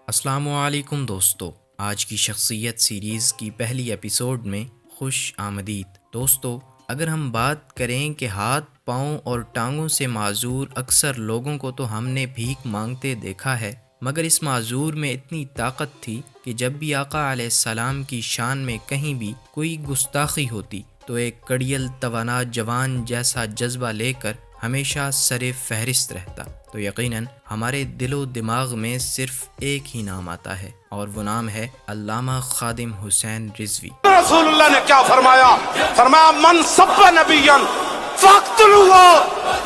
السلام علیکم دوستو، آج کی شخصیت سیریز کی پہلی ایپیسوڈ میں خوش آمدید۔ دوستو، اگر ہم بات کریں کہ ہاتھ پاؤں اور ٹانگوں سے معذور اکثر لوگوں کو تو ہم نے بھیک مانگتے دیکھا ہے، مگر اس معذور میں اتنی طاقت تھی کہ جب بھی آقا علیہ السلام کی شان میں کہیں بھی کوئی گستاخی ہوتی تو ایک کڑیل توانا جوان جیسا جذبہ لے کر ہمیشہ سر فہرست رہتا۔ تو یقیناً ہمارے دل و دماغ میں صرف ایک ہی نام آتا ہے، اور وہ نام ہے علامہ خادم حسین رضوی۔ رسول اللہ نے کیا فرمایا؟ فرمایا من سب نبیا فاقتلوہ،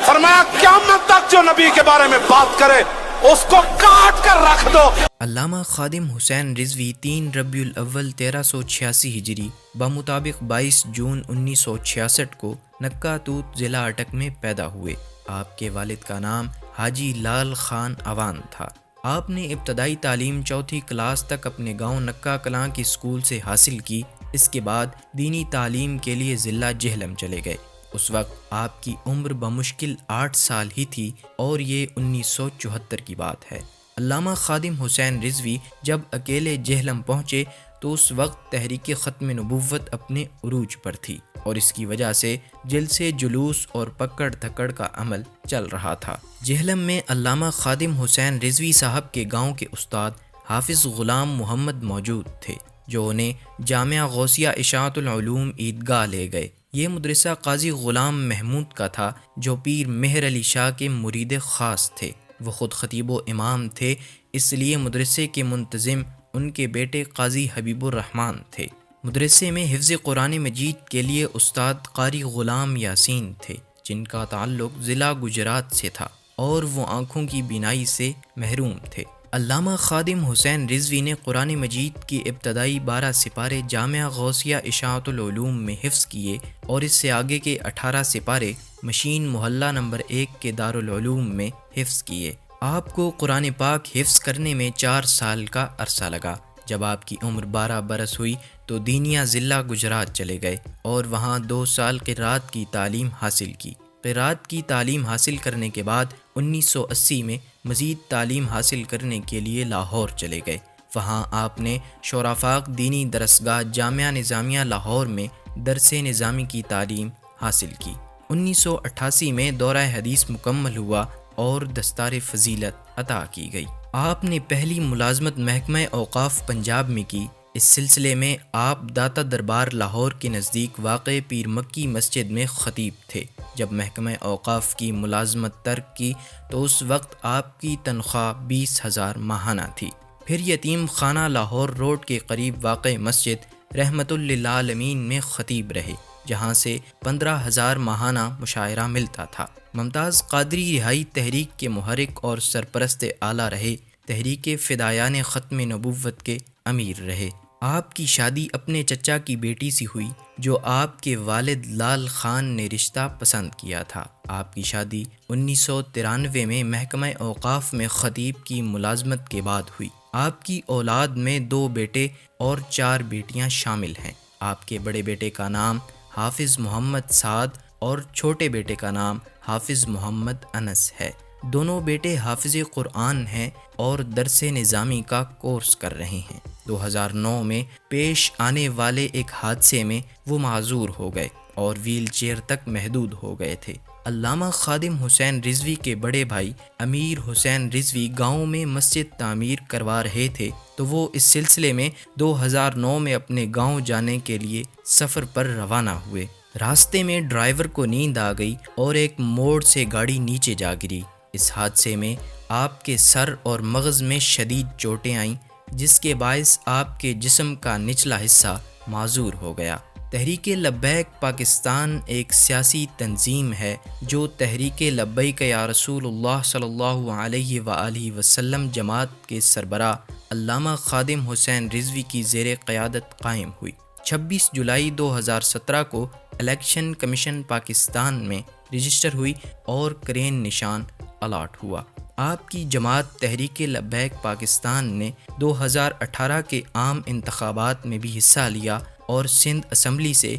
فرمایا قیامت تک جو نبی کے بارے میں بات کرے اس کو کاٹ کر رکھ دو۔ علامہ خادم حسین رضوی 3 ربیع الاول 1386 ہجری بمطابق 22 جون 1966 کو نکا توت ضلع اٹک میں پیدا ہوئے۔ آپ کے والد کا نام حاجی لال خان عوان تھا۔ آپ نے ابتدائی تعلیم 4 کلاس تک اپنے گاؤں نکا کلاں کی اسکول سے حاصل کی۔ اس کے بعد دینی تعلیم کے لیے ضلع جہلم چلے گئے۔ اس وقت آپ کی عمر بمشکل 8 سال ہی تھی، اور یہ 1974 کی بات ہے۔ علامہ خادم حسین رضوی جب اکیلے جہلم پہنچے تو اس وقت تحریک ختم نبوت اپنے عروج پر تھی، اور اس کی وجہ سے جلسے جلوس اور پکڑ دھکڑ کا عمل چل رہا تھا۔ جہلم میں علامہ خادم حسین رضوی صاحب کے گاؤں کے استاد حافظ غلام محمد موجود تھے، جو انہیں جامعہ غوثیہ اشاعت العلوم عیدگاہ لے گئے۔ یہ مدرسہ قاضی غلام محمود کا تھا، جو پیر مہر علی شاہ کے مرید خاص تھے۔ وہ خود خطیب و امام تھے، اس لیے مدرسے کے منتظم ان کے بیٹے قاضی حبیب الرحمن تھے۔ مدرسے میں حفظ قرآن مجید کے لیے استاد قاری غلام یاسین تھے، جن کا تعلق ضلع گجرات سے تھا، اور وہ آنکھوں کی بینائی سے محروم تھے۔ علامہ خادم حسین رضوی نے قرآن مجید کی ابتدائی 12 سپارے جامعہ غوثیہ اشاعت العلوم میں حفظ کیے، اور اس سے آگے کے 18 سپارے مشین محلہ نمبر 1 کے دارالعلوم میں حفظ کیے۔ آپ کو قرآن پاک حفظ کرنے میں 4 سال کا عرصہ لگا۔ جب آپ کی عمر 12 برس ہوئی تو دینیا ضلع گجرات چلے گئے، اور وہاں 2 سال قرات کی تعلیم حاصل کی۔ قرات کی تعلیم حاصل کرنے کے بعد 1980 میں مزید تعلیم حاصل کرنے کے لیے لاہور چلے گئے۔ وہاں آپ نے شورافاق دینی درسگاہ جامعہ نظامیہ لاہور میں درس نظامی کی تعلیم حاصل کی۔ 1988 میں دورہ حدیث مکمل ہوا اور دستار فضیلت عطا کی گئی۔ آپ نے پہلی ملازمت محکمہ اوقاف پنجاب میں کی۔ اس سلسلے میں آپ داتا دربار لاہور کے نزدیک واقع پیر مکی مسجد میں خطیب تھے۔ جب محکمہ اوقاف کی ملازمت ترک کی تو اس وقت آپ کی تنخواہ 20,000 ماہانہ تھی۔ پھر یتیم خانہ لاہور روڈ کے قریب واقع مسجد رحمت للعالمین میں خطیب رہے، جہاں سے 15,000 ماہانہ مشاعرہ ملتا تھا۔ ممتاز قادری رہائی تحریک کے محرک اور سرپرست اعلیٰ رہے۔ تحریک فدایان ختم نبوت کے امیر رہے۔ آپ کی شادی اپنے چچا کی بیٹی سے ہوئی، جو آپ کے والد لال خان نے رشتہ پسند کیا تھا۔ آپ کی شادی 1993 میں محکمہ اوقاف میں خطیب کی ملازمت کے بعد ہوئی۔ آپ کی اولاد میں 2 بیٹے اور 4 بیٹیاں شامل ہیں۔ آپ کے بڑے بیٹے کا نام حافظ محمد سعد اور چھوٹے بیٹے کا نام حافظ محمد انس ہے۔ دونوں بیٹے حافظ قرآن ہیں اور درس نظامی کا کورس کر رہے ہیں۔ 2009 میں پیش آنے والے ایک حادثے میں وہ معذور ہو گئے اور ویل چیئر تک محدود ہو گئے تھے۔ علامہ خادم حسین رضوی کے بڑے بھائی امیر حسین رضوی گاؤں میں مسجد تعمیر کروا رہے تھے، تو وہ اس سلسلے میں 2009 میں اپنے گاؤں جانے کے لیے سفر پر روانہ ہوئے۔ راستے میں ڈرائیور کو نیند آ گئی اور ایک موڑ سے گاڑی نیچے جا گری۔ اس حادثے میں آپ کے سر اور مغز میں شدید چوٹیں آئیں، جس کے باعث آپ کے جسم کا نچلا حصہ معذور ہو گیا۔ تحریک لبیک پاکستان ایک سیاسی تنظیم ہے جو تحریک لبیک یا رسول اللہ صلی اللہ علیہ وآلہ وسلم جماعت کے سربراہ علامہ خادم حسین رضوی کی زیر قیادت قائم ہوئی۔ 26 جولائی 2017 کو الیکشن کمیشن پاکستان میں رجسٹر ہوئی اور کرین نشان الاٹ ہوا۔ آپ کی جماعت تحریک لبیک پاکستان نے 2018 کے عام انتخابات میں بھی حصہ لیا اور سندھ اسمبلی سے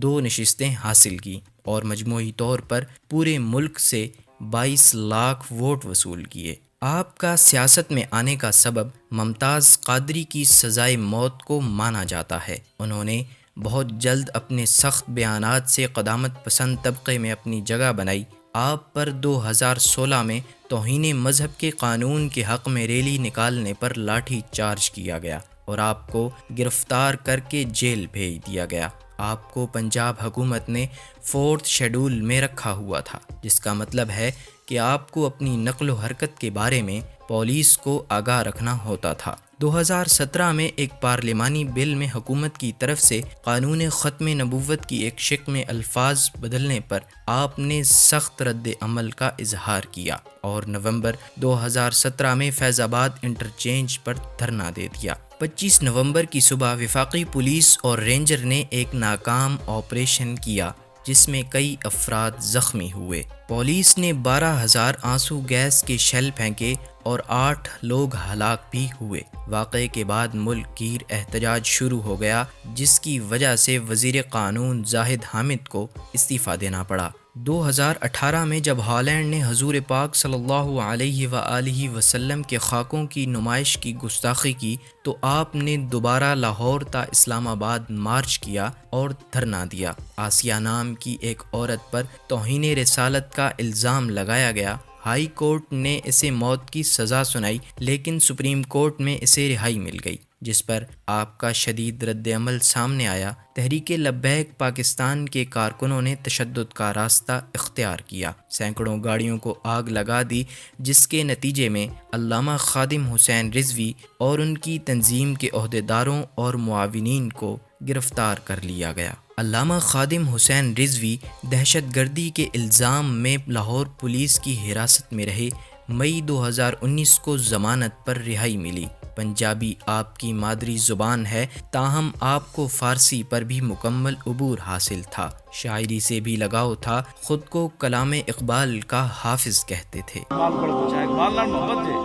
2 نشستیں حاصل کی، اور مجموعی طور پر پورے ملک سے 22 لاکھ ووٹ وصول کیے۔ آپ کا سیاست میں آنے کا سبب ممتاز قادری کی سزائے موت کو مانا جاتا ہے۔ انہوں نے بہت جلد اپنے سخت بیانات سے قدامت پسند طبقے میں اپنی جگہ بنائی۔ آپ پر 2016 میں توہین مذہب کے قانون کے حق میں ریلی نکالنے پر لاٹھی چارج کیا گیا اور آپ کو گرفتار کر کے جیل بھیج دیا گیا۔ آپ کو پنجاب حکومت نے 4تھ شیڈول میں رکھا ہوا تھا، جس کا مطلب ہے کہ آپ کو اپنی نقل و حرکت کے بارے میں پولیس کو آگاہ رکھنا ہوتا تھا۔ 2017 میں ایک پارلیمانی بل میں حکومت کی طرف سے قانون ختم نبوت کی ایک شق میں الفاظ بدلنے پر آپ نے سخت رد عمل کا اظہار کیا اور نومبر 2017 میں فیض آباد انٹرچینج پر دھرنا دے دیا۔ 25 نومبر کی صبح وفاقی پولیس اور رینجر نے ایک ناکام آپریشن کیا جس میں کئی افراد زخمی ہوئے۔ پولیس نے 12,000 آنسو گیس کے شیل پھینکے اور 8 لوگ ہلاک بھی ہوئے۔ واقعے کے بعد ملک گیر احتجاج شروع ہو گیا، جس کی وجہ سے وزیر قانون زاہد حامد کو استعفیٰ دینا پڑا۔ 2018 میں جب ہالینڈ نے حضور پاک صلی اللہ علیہ وآلہ وسلم کے خاکوں کی نمائش کی گستاخی کی تو آپ نے دوبارہ لاہور تا اسلام آباد مارچ کیا اور دھرنا دیا۔ آسیہ نام کی ایک عورت پر توہین رسالت کا الزام لگایا گیا۔ ہائی کورٹ نے اسے موت کی سزا سنائی، لیکن سپریم کورٹ میں اسے رہائی مل گئی، جس پر آپ کا شدید رد عمل سامنے آیا۔ تحریک لبیک پاکستان کے کارکنوں نے تشدد کا راستہ اختیار کیا، سینکڑوں گاڑیوں کو آگ لگا دی، جس کے نتیجے میں علامہ خادم حسین رضوی اور ان کی تنظیم کے عہدیداروں اور معاونین کو گرفتار کر لیا گیا۔ علامہ خادم حسین رضوی دہشت گردی کے الزام میں لاہور پولیس کی حراست میں رہے۔ مئی 2019 کو ضمانت پر رہائی ملی۔ پنجابی آپ کی مادری زبان ہے، تاہم آپ کو فارسی پر بھی مکمل عبور حاصل تھا۔ شاعری سے بھی لگاؤ تھا، خود کو کلام اقبال کا حافظ کہتے تھے۔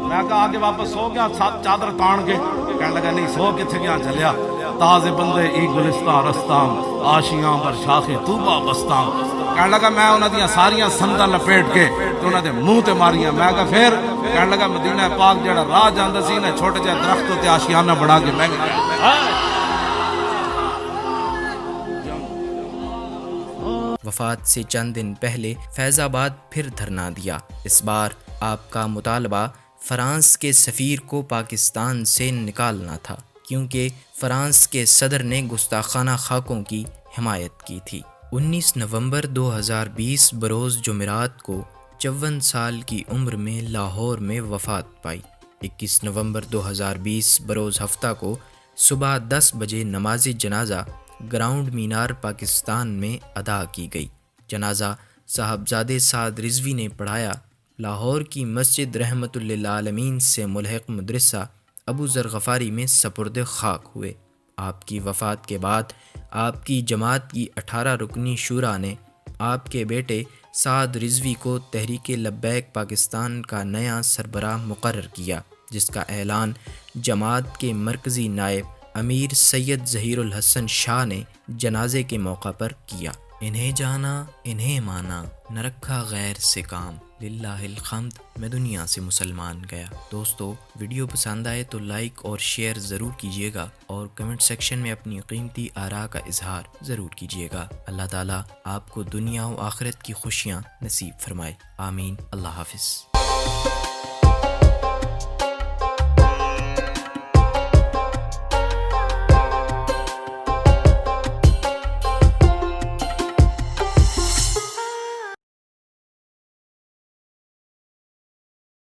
میں کہا آگے واپس سو گیا، چادر تان کے کہنے لگا نہیں سو کتنے گیا چلیا، تازے بندے ای گلستان رستان آشیاں پر شاخی طوبہ بستان۔ کہنے لگا میں انہاں دیاں ساریاں سنداں لپیٹ کے تو انہاں دے منہ تے ماریاں۔ میں کہا پھر کہنے لگا مدینہ پاک جڑا راہ جاندا سی نے چھوٹے جہے درختوں تے آشیانہ بنا کے میں وفات سے چند دن پہلے فیض آباد پھر دھرنا دیا۔ اس بار آپ کا مطالبہ فرانس کے سفیر کو پاکستان سے نکالنا تھا، کیونکہ فرانس کے صدر نے گستاخانہ خاکوں کی حمایت کی تھی۔ 19 نومبر 2020 بروز جمعرات کو 54 سال کی عمر میں لاہور میں وفات پائی۔ 21 نومبر 2020 بروز ہفتہ کو صبح 10 بجے نماز جنازہ گراؤنڈ مینار پاکستان میں ادا کی گئی۔ جنازہ صاحبزادے سعد رضوی نے پڑھایا۔ لاہور کی مسجد رحمت للعالمین سے ملحق مدرسہ ابو ذر غفاری میں سپرد خاک ہوئے۔ آپ کی وفات کے بعد آپ کی جماعت کی 18 رکنی شورا نے آپ کے بیٹے سعد رضوی کو تحریک لبیک پاکستان کا نیا سربراہ مقرر کیا، جس کا اعلان جماعت کے مرکزی نائب امیر سید ظہیر الحسن شاہ نے جنازے کے موقع پر کیا۔ انہیں جانا انہیں مانا، نہ رکھا غیر سے کام، للہ الحمد میں دنیا سے مسلمان گیا۔ دوستو، ویڈیو پسند آئے تو لائک اور شیئر ضرور کیجیے گا اور کمنٹ سیکشن میں اپنی قیمتی آراء کا اظہار ضرور کیجیے گا۔ اللہ تعالیٰ آپ کو دنیا و آخرت کی خوشیاں نصیب فرمائے، آمین۔ اللہ حافظ۔